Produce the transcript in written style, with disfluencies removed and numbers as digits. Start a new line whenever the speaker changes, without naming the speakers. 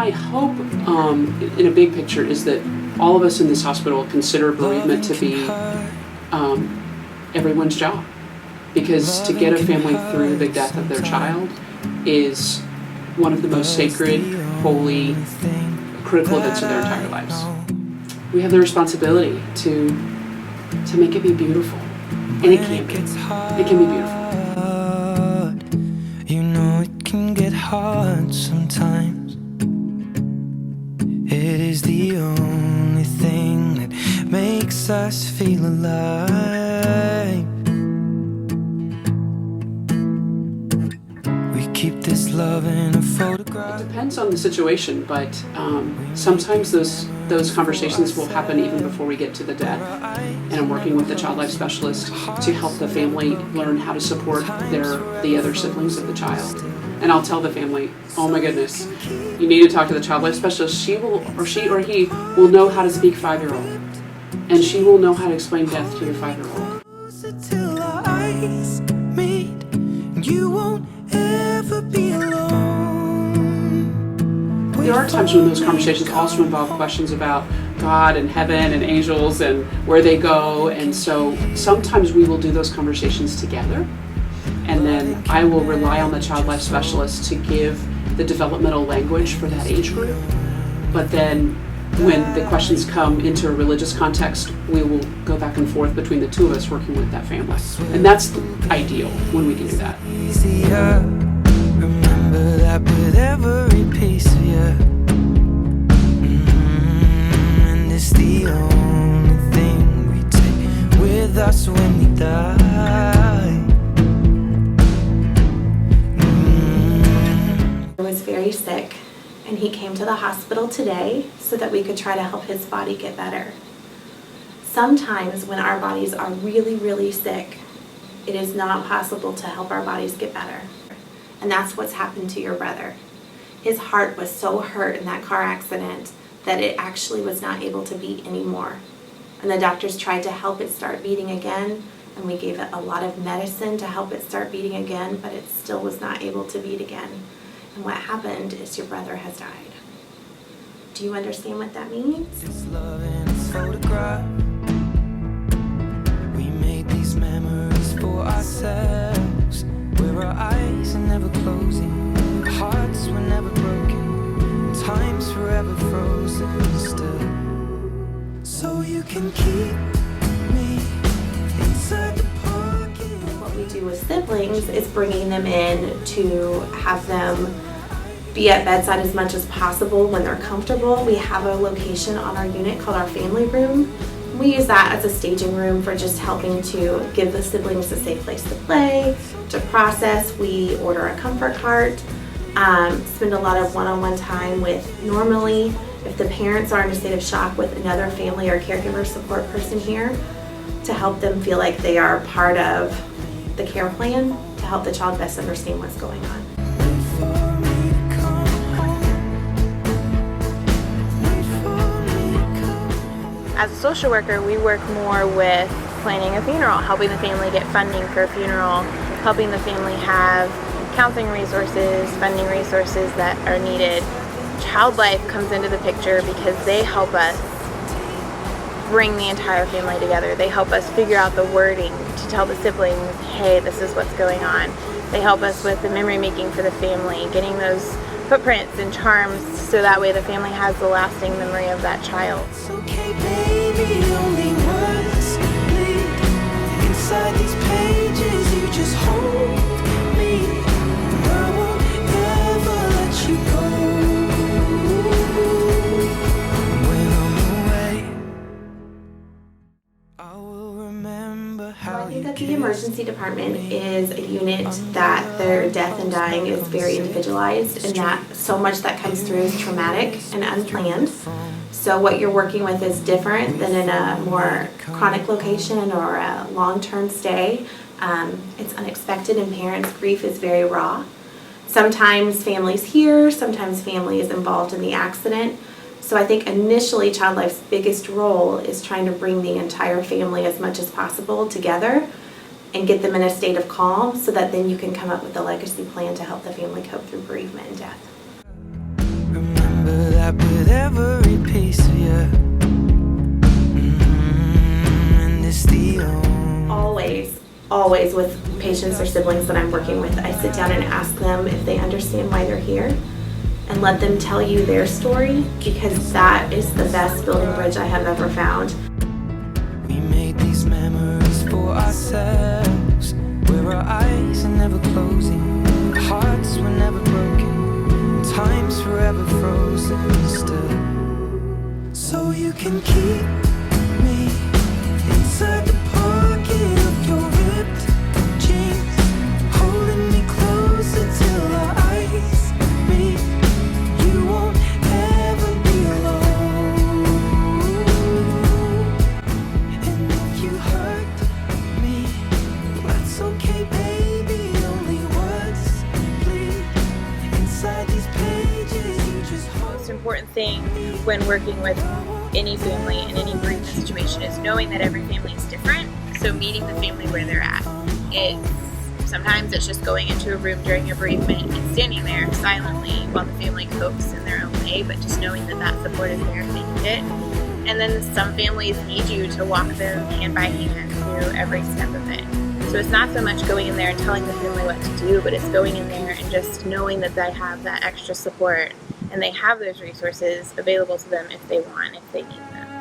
my hope in a big picture is that all of us in this hospital consider bereavement to be everyone's job. Because to get a family through the death of their child is one of the most sacred, holy, critical events of their entire lives. We have the responsibility to make it be beautiful. And it can be. It can be beautiful.
You know it can get hard sometimes. It is the only thing that makes us feel alive. We keep this love in a photograph.
It depends on the situation, but sometimes those conversations will happen even before we get to the death. And I'm working with the child life specialist to help the family learn how to support the other siblings of the child. And I'll tell the family, oh my goodness, you need to talk to the child life specialist. She or he will know how to speak 5-year-old. And she will know how to explain death to your 5-year-old.
Till our eyes meet, you won't ever be alone.
There are times when those conversations also involve questions about God and heaven and angels and where they go. And so sometimes we will do those conversations together. And then I will rely on the child life specialist to give the developmental language for that age group. But then when the questions come into a religious context, we will go back and forth between the two of us working with that family. And that's ideal when we can do that.
Remember that with every piece of you. And it's the only thing we take with us when we die.
He was very sick, and he came to the hospital today so that we could try to help his body get better. Sometimes when our bodies are really, really sick, it is not possible to help our bodies get better. And that's what's happened to your brother. His heart was so hurt in that car accident that it actually was not able to beat anymore. And the doctors tried to help it start beating again, and we gave it a lot of medicine to help it start beating again, but it still was not able to beat again. And what happened is your brother has died. Do you understand what that means?
This love in a photograph. We made these memories for ourselves, where our eyes are never closing, hearts were never broken, time's forever frozen still. So you can keep me inside the pocket.
What we do with siblings is bringing them in to have them be at bedside as much as possible when they're comfortable. We have a location on our unit called our family room. We use that as a staging room for just helping to give the siblings a safe place to play, to process. We order a comfort cart, spend a lot of one-on-one time with, normally, if the parents are in a state of shock, with another family or caregiver support person here to help them feel like they are part of the care plan to help the child best understand what's going on.
As a social worker, we work more with planning a funeral, helping the family get funding for a funeral, helping the family have counseling resources, funding resources that are needed. Child Life comes into the picture because they help us bring the entire family together. They help us figure out the wording to tell the siblings, hey, this is what's going on. They help us with the memory making for the family, getting those footprints and charms so that way the family has the lasting memory of that child.
It's okay, baby, only words bleed inside these pages. You just hold me, and I won't ever let you go. When I'm away, I will remember how
I think that the emergency department is a unit that their death and dying is very individualized, and that so much that comes through is traumatic and unplanned. So what you're working with is different than in a more chronic location or a long-term stay. It's unexpected, and parents' grief is very raw. Sometimes families hear, sometimes family is involved in the accident. So I think initially Child Life's biggest role is trying to bring the entire family as much as possible together and get them in a state of calm so that then you can come up with a legacy plan to help the family cope through bereavement and death.
remember clap with every piece of you. And it's the only
Always with patients or siblings that I'm working with, I sit down and ask them if they understand why they're here and let them tell you their story, because that is the best building bridge I have ever found.
We made these memories for ourselves, where our eyes are never closing, hearts were never broken, time's forever frozen still. So you can keep me inside the pocket of your ripped jeans, holding me closer till our eyes meet. You won't ever be alone. And if you hurt me, that's okay, baby. Only words bleed inside these pages. You just
The most important thing when working with any family in any bereavement situation is knowing that every family is different. So meeting the family where they're at. Sometimes it's just going into a room during a bereavement and standing there silently while the family copes in their own way, but just knowing that that support is there if they need it. And then some families need you to walk them hand by hand through every step of it. So it's not so much going in there and telling the family what to do, but it's going in there and just knowing that they have that extra support and they have those resources available to them if they want, if they need them.